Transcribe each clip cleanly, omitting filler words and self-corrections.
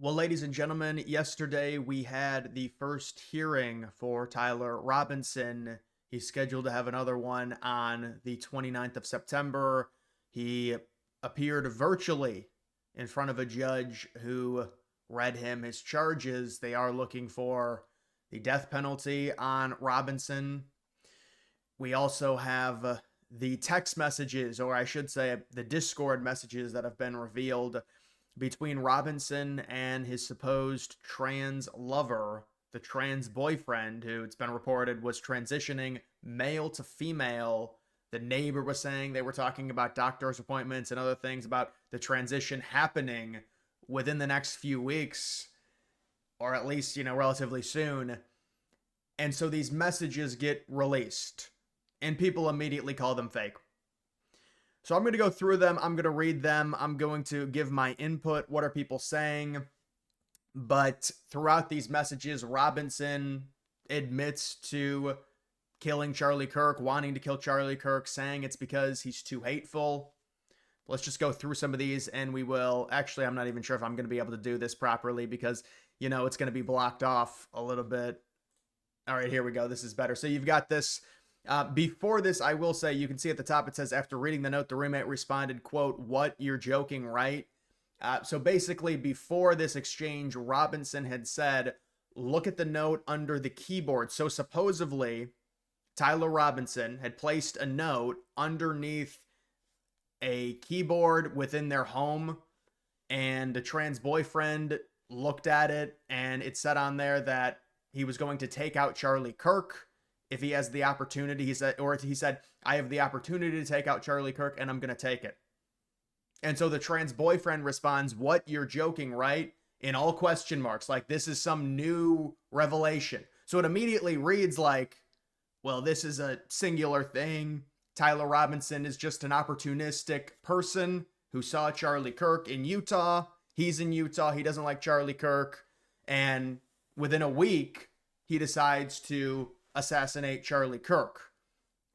Well, ladies and gentlemen, yesterday we had the first hearing for Tyler Robinson. He's scheduled to have another one on the 29th of September. He appeared virtually in front of a judge who read him his charges. They are looking for the death penalty on Robinson. We also have the text messages, or I should say, the Discord messages that have been revealed between Robinson and his supposed trans lover, the trans boyfriend, who it's been reported was transitioning male to female. The neighbor was saying they were talking about doctor's appointments and other things about the transition happening within the next few weeks, or at least, relatively soon. And so these messages get released, and people immediately call them fake. So I'm going to go through them. I'm going to read them. I'm going to give my input. What are people saying? But throughout these messages, Robinson admits to killing Charlie Kirk, wanting to kill Charlie Kirk, saying it's because he's too hateful. Let's just go through some of these and we will. Actually, I'm not even sure if I'm going to be able to do this properly because, it's going to be blocked off a little bit. All right, here we go. This is better. So you've got this. Before this, I will say, you can see at the top, it says, after reading the note, the roommate responded, quote, "What? You're joking, right?" So basically, before this exchange, Robinson had said, look at the note under the keyboard. So supposedly, Tyler Robinson had placed a note underneath a keyboard within their home, and the trans boyfriend looked at it, and it said on there that he was going to take out Charlie Kirk if he has the opportunity. He said, I have the opportunity to take out Charlie Kirk and I'm going to take it. And so the trans boyfriend responds, "What? You're joking, right?" In all question marks, like this is some new revelation. So it immediately reads like, well, this is a singular thing. Tyler Robinson is just an opportunistic person who saw Charlie Kirk in Utah. He's in Utah. He doesn't like Charlie Kirk. And within a week, he decides to assassinate Charlie Kirk.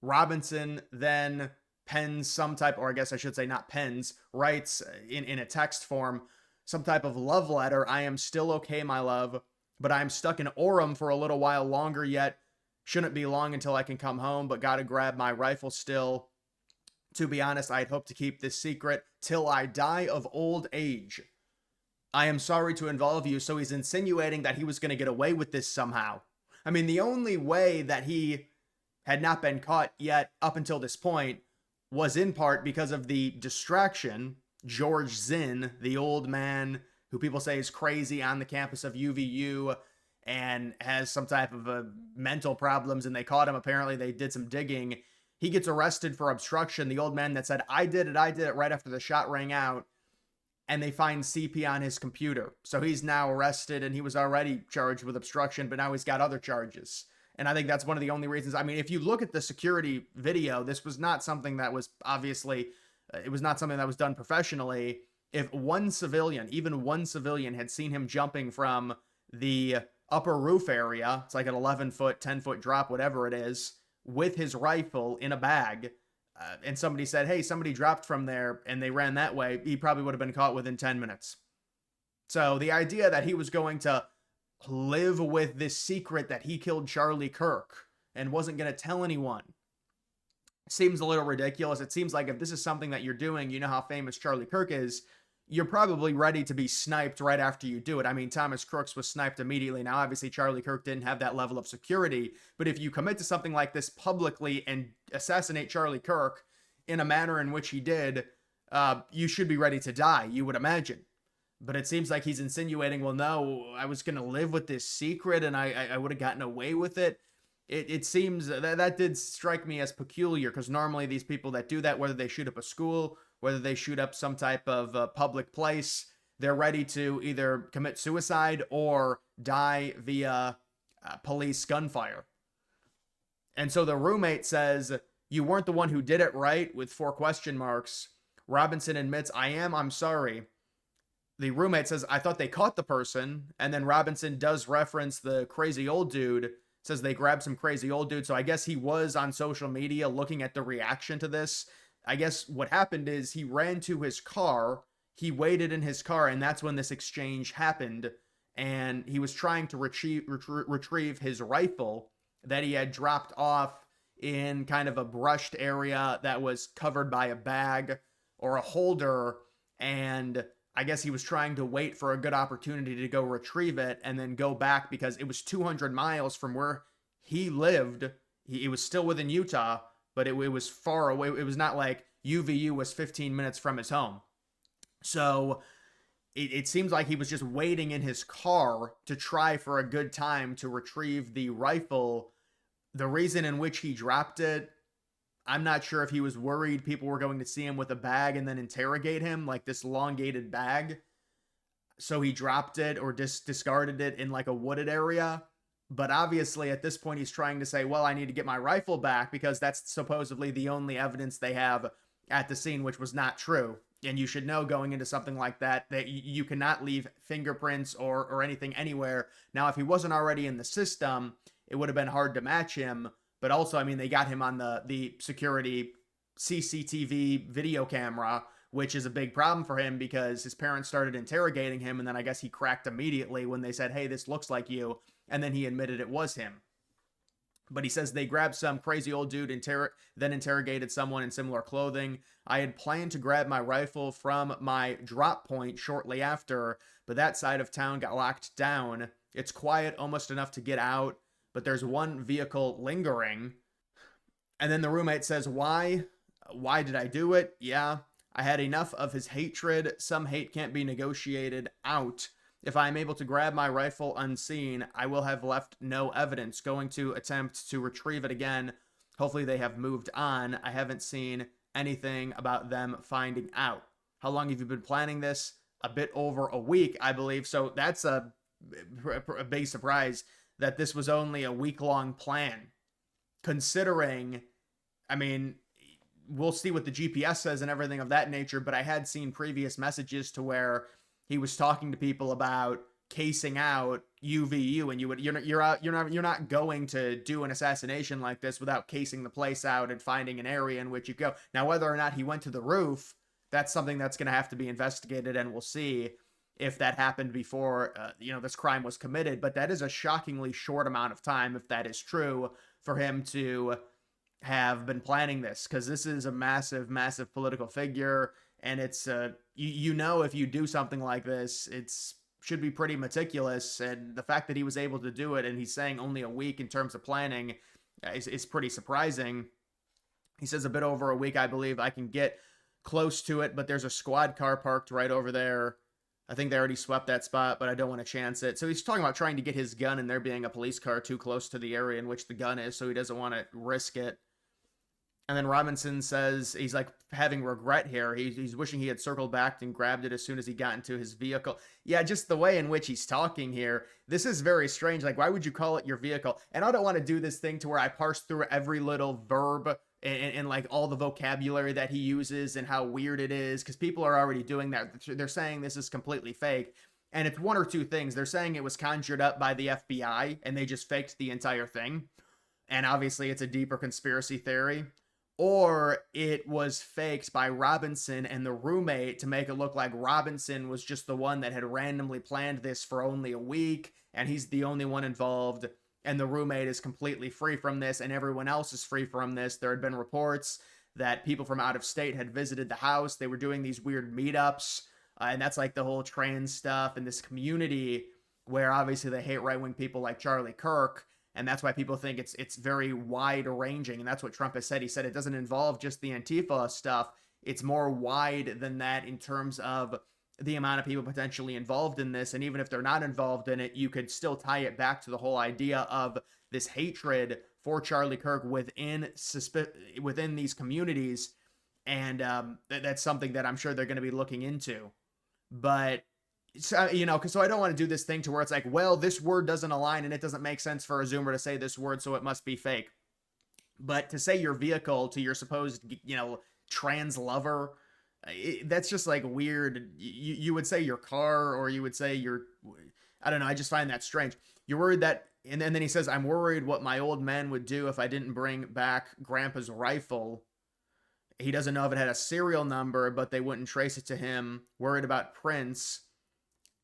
Robinson then pens some type, or I guess I should say not pens, writes in a text form some type of love letter. "I am still okay, my love, but I'm stuck in Orem for a little while longer yet. Shouldn't be long until I can come home, but gotta grab my rifle still. To be honest, I'd hope to keep this secret till I die of old age. I am sorry to involve you." So he's insinuating that he was going to get away with this somehow. I mean, the only way that he had not been caught yet up until this point was in part because of the distraction. George Zinn, the old man who people say is crazy on the campus of UVU and has some type of mental problems, and they caught him. Apparently, they did some digging. He gets arrested for obstruction. The old man that said, I did it right after the shot rang out. And they find CP on his computer. So he's now arrested, and he was already charged with obstruction, but now he's got other charges. And I think that's one of the only reasons. I mean, if you look at the security video, this was not something that was obviously, it was not something that was done professionally. If one civilian, even one civilian, had seen him jumping from the upper roof area, it's like an 11-foot, 10-foot drop, whatever it is, with his rifle in a bag, and somebody said, hey, somebody dropped from there, and they ran that way, he probably would have been caught within 10 minutes. So the idea that he was going to live with this secret that he killed Charlie Kirk and wasn't going to tell anyone seems a little ridiculous. It seems like if this is something that you're doing, you know how famous Charlie Kirk is, you're probably ready to be sniped right after you do it. I mean, Thomas Crooks was sniped immediately. Now, obviously, Charlie Kirk didn't have that level of security, but if you commit to something like this publicly and assassinate Charlie Kirk in a manner in which he did, you should be ready to die, you would imagine. But it seems like he's insinuating, well, no, I was going to live with this secret and I would have gotten away with it. It seems that did strike me as peculiar, because normally these people that do that, whether they shoot up a school, whether they shoot up some type of public place, they're ready to either commit suicide or die via police gunfire. And so the roommate says, you weren't the one who did it, right? With 4 question marks. Robinson admits, I'm sorry. The roommate says, I thought they caught the person. And then Robinson does reference the crazy old dude, says they grabbed some crazy old dude. So I guess he was on social media looking at the reaction to this. I guess what happened is he ran to his car. he waited in his car, and that's when this exchange happened. And he was trying to retrieve his rifle that he had dropped off in kind of a brushed area that was covered by a bag or a holder. And I guess he was trying to wait for a good opportunity to go retrieve it and then go back, because it was 200 miles from where he lived. It was still within Utah, but it was far away. It was not like UVU was 15 minutes from his home. So it seems like he was just waiting in his car to try for a good time to retrieve the rifle. The reason in which he dropped it, I'm not sure if he was worried people were going to see him with a bag and then interrogate him, like this elongated bag. So he dropped it or discarded it in like a wooded area. But obviously at this point he's trying to say, well, I need to get my rifle back because that's supposedly the only evidence they have at the scene, which was not true. And you should know going into something like that you cannot leave fingerprints or anything anywhere. Now, if he wasn't already in the system, it would have been hard to match him. But also, I mean, they got him on the security CCTV video camera, which is a big problem for him because his parents started interrogating him. And then I guess he cracked immediately when they said, hey, this looks like you. And then he admitted it was him. But he says they grabbed some crazy old dude, then interrogated someone in similar clothing. I had planned to grab my rifle from my drop point shortly after, but that side of town got locked down. It's quiet, almost enough to get out, but there's one vehicle lingering. And then the roommate says, why? Why did I do it? Yeah, I had enough of his hatred. Some hate can't be negotiated out. If I am able to grab my rifle unseen, I will have left no evidence. Going to attempt to retrieve it again. Hopefully they have moved on. I haven't seen anything about them finding out. How long have you been planning this? A bit over a week, I believe. So that's a big surprise that this was only a week-long plan. Considering, I mean, we'll see what the GPS says and everything of that nature, but I had seen previous messages to where he was talking to people about casing out UVU, and you're not going to do an assassination like this without casing the place out and finding an area in which you go. Now, whether or not he went to the roof, that's something that's going to have to be investigated, and we'll see if that happened before this crime was committed. But that is a shockingly short amount of time, if that is true, for him to have been planning this, because this is a massive, massive political figure. And it's, if you do something like this, it's should be pretty meticulous. And the fact that he was able to do it, and he's saying only a week in terms of planning, is pretty surprising. He says a bit over a week, I believe. I can get close to it, but there's a squad car parked right over there. I think they already swept that spot, but I don't want to chance it. So he's talking about trying to get his gun and there being a police car too close to the area in which the gun is, so he doesn't want to risk it. And then Robinson says he's like having regret here. He's wishing he had circled back and grabbed it as soon as he got into his vehicle. Yeah, just the way in which he's talking here. This is very strange. Like, why would you call it your vehicle? And I don't want to do this thing to where I parse through every little verb and like all the vocabulary that he uses and how weird it is, because people are already doing that. They're saying this is completely fake. And it's one or two things. They're saying it was conjured up by the FBI and they just faked the entire thing. And obviously it's a deeper conspiracy theory. Or it was faked by Robinson and the roommate to make it look like Robinson was just the one that had randomly planned this for only a week, and he's the only one involved, and the roommate is completely free from this, and everyone else is free from this. There had been reports that people from out of state had visited the house. They were doing these weird meetups, and that's like the whole trans stuff and this community where obviously they hate right-wing people like Charlie Kirk. And that's why people think it's very wide-ranging. And that's what Trump has said. He said it doesn't involve just the Antifa stuff. It's more wide than that in terms of the amount of people potentially involved in this. And even if they're not involved in it, you could still tie it back to the whole idea of this hatred for Charlie Kirk within these communities. And that's something that I'm sure they're going to be looking into. But so I don't want to do this thing to where it's like, well, this word doesn't align and it doesn't make sense for a Zoomer to say this word, so it must be fake. But to say your vehicle to your supposed, trans lover, that's just like weird. You would say your car, or you would say I don't know. I just find that strange. You're worried that, and then he says, I'm worried what my old man would do if I didn't bring back Grandpa's rifle. He doesn't know if it had a serial number, but they wouldn't trace it to him. Worried about Prince,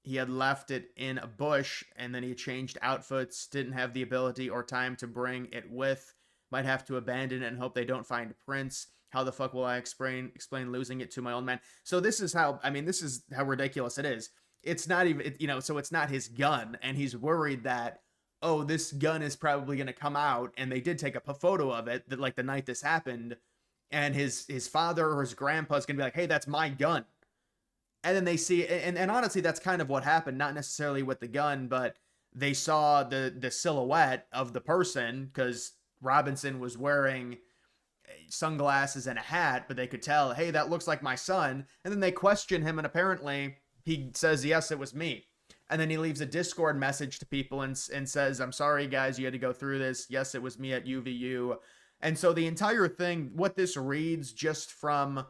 he had left it in a bush, and then he changed outfits, didn't have the ability or time to bring it with, might have to abandon it and hope they don't find Prince. How the fuck will I explain losing it to my old man? So this is how, I mean, this is how ridiculous it is. It's not even, so it's not his gun, and he's worried that, oh, this gun is probably going to come out, and they did take a photo of it, that like the night this happened, and his father or his grandpa's going to be like, hey, that's my gun. And then they see, and honestly, that's kind of what happened, not necessarily with the gun, but they saw the silhouette of the person, because Robinson was wearing sunglasses and a hat, but they could tell, hey, that looks like my son. And then they question him, and apparently he says, yes, it was me. And then he leaves a Discord message to people and says, I'm sorry, guys, you had to go through this. Yes, it was me at UVU. And so the entire thing, what this reads just from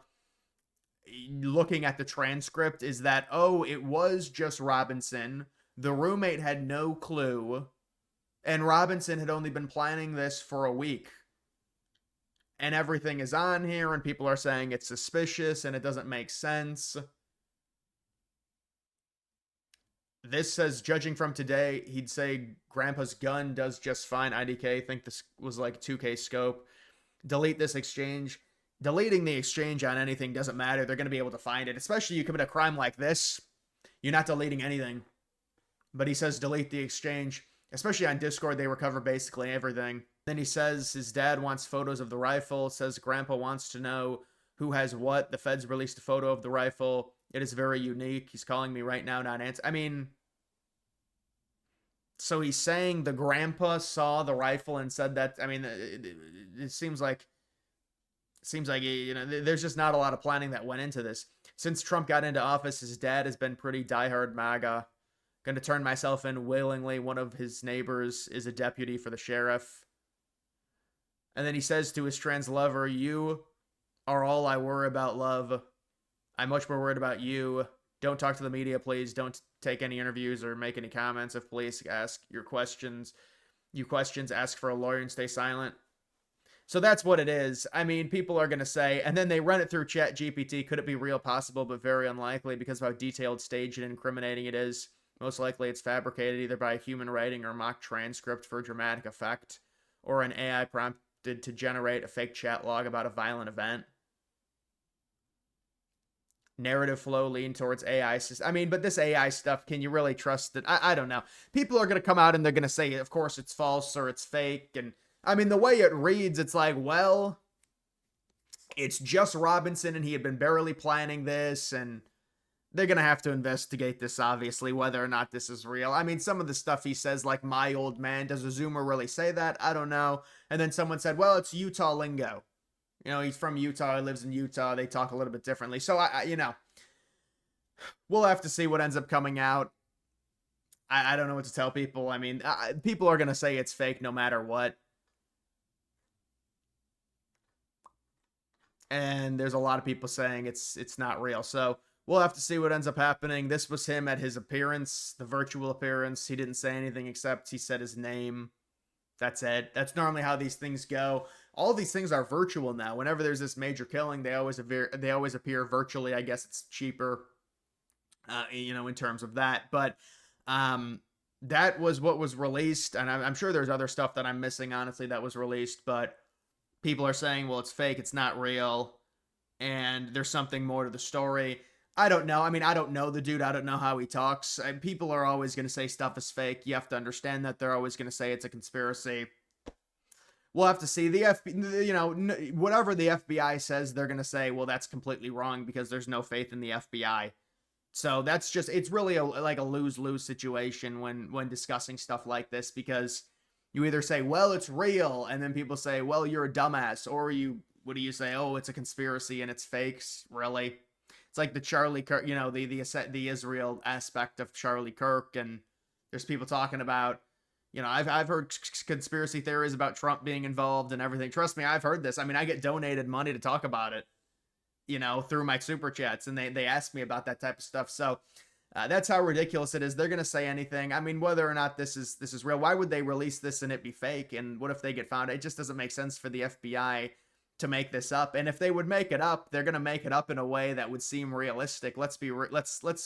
looking at the transcript, is that, oh, it was just Robinson. The roommate had no clue. And Robinson had only been planning this for a week. And everything is on here, and people are saying it's suspicious and it doesn't make sense. This says, judging from today, he'd say Grandpa's gun does just fine. IDK, think this was like 2K scope. Delete this exchange. Deleting the exchange on anything doesn't matter. They're going to be able to find it. Especially you commit a crime like this, you're not deleting anything. But he says delete the exchange. Especially on Discord, they recover basically everything. Then he says his dad wants photos of the rifle. Says Grandpa wants to know who has what. The feds released a photo of the rifle. It is very unique. He's calling me right now, not answer. I mean, so he's saying the grandpa saw the rifle and said that. I mean, it seems like there's just not a lot of planning that went into this. Since Trump got into office, his dad has been pretty diehard MAGA. Going to turn myself in willingly. One of his neighbors is a deputy for the sheriff. And then he says to his trans lover, you are all I worry about, love. I'm much more worried about you. Don't talk to the media, please. Don't take any interviews or make any comments. If police ask your questions, ask for a lawyer and stay silent. So that's what it is. I mean, people are going to say, and then they run it through Chat GPT. Could it be real? Possible, but very unlikely because of how detailed, staged, and incriminating it is. Most likely it's fabricated either by a human writing or mock transcript for dramatic effect, or an AI prompted to generate a fake chat log about a violent event. Narrative flow lean towards AI. I mean, but this AI stuff, can you really trust it? I don't know. People are going to come out and they're going to say, of course, it's false or it's fake. And I mean, the way it reads, it's like, well, it's just Robinson and he had been barely planning this, and they're going to have to investigate this, obviously, whether or not this is real. I mean, some of the stuff he says, like, my old man, does a Zoomer really say that? I don't know. And then someone said, well, it's Utah lingo. You know, he's from Utah, he lives in Utah, they talk a little bit differently. So, we'll have to see what ends up coming out. I don't know what to tell people. I mean, people are going to say it's fake no matter what. And there's a lot of people saying it's not real. So, we'll have to see what ends up happening. This was him at his appearance, the virtual appearance. He didn't say anything except he said his name. That's it. That's normally how these things go. All these things are virtual now. Whenever there's this major killing, they always appear virtually. I guess it's cheaper, in terms of that. But that was what was released, and I'm sure there's other stuff that I'm missing, honestly, that was released. But people are saying, well, it's fake, it's not real, and there's something more to the story. I don't know. I mean, I don't know the dude. I don't know how he talks. People are always going to say stuff is fake. You have to understand that. They're always going to say it's a conspiracy. We'll have to see. Whatever the FBI says, they're going to say, well, that's completely wrong because there's no faith in the FBI. So that's just, it's really like a lose-lose situation when discussing stuff like this, because you either say, well, it's real, and then people say, well, you're a dumbass, or what do you say? Oh, it's a conspiracy and it's fakes. Really? It's like the Charlie Kirk, the Israel aspect of Charlie Kirk, and there's people talking about, I've heard conspiracy theories about Trump being involved and everything. Trust me, I've heard this. I mean, I get donated money to talk about it, through my super chats, and they ask me about that type of stuff. So that's how ridiculous it is. They're gonna say anything. I mean, whether or not this is real, why would they release this and it be fake? And what if they get found? It just doesn't make sense for the FBI to make this up. And if they would make it up, they're going to make it up in a way that would seem realistic. Let's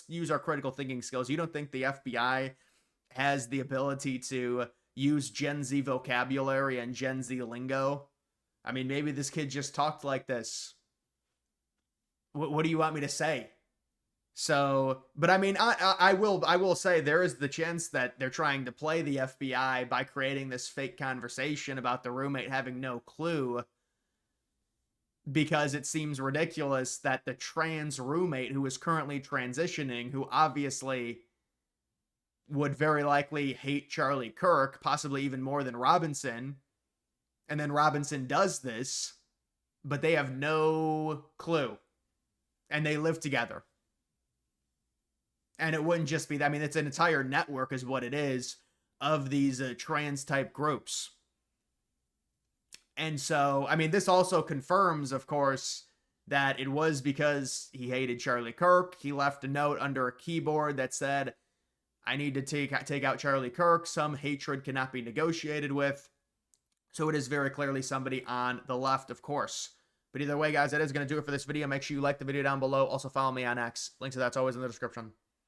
use our critical thinking skills. You don't think the FBI has the ability to use Gen Z vocabulary and Gen Z lingo? I mean, maybe this kid just talked like this. What do you want me to say? So, but I mean, I will say there is the chance that they're trying to play the FBI by creating this fake conversation about the roommate having no clue, because it seems ridiculous that the trans roommate who is currently transitioning, who obviously would very likely hate Charlie Kirk, possibly even more than Robinson, and then Robinson does this, but they have no clue, and they live together. And it wouldn't just be that. I mean, it's an entire network is what it is of these trans type groups. And so, I mean, this also confirms, of course, that it was because he hated Charlie Kirk. He left a note under a keyboard that said, I need to take out Charlie Kirk. Some hatred cannot be negotiated with. So it is very clearly somebody on the left, of course. But either way, guys, that is going to do it for this video. Make sure you like the video down below. Also follow me on X. Links to that's always in the description.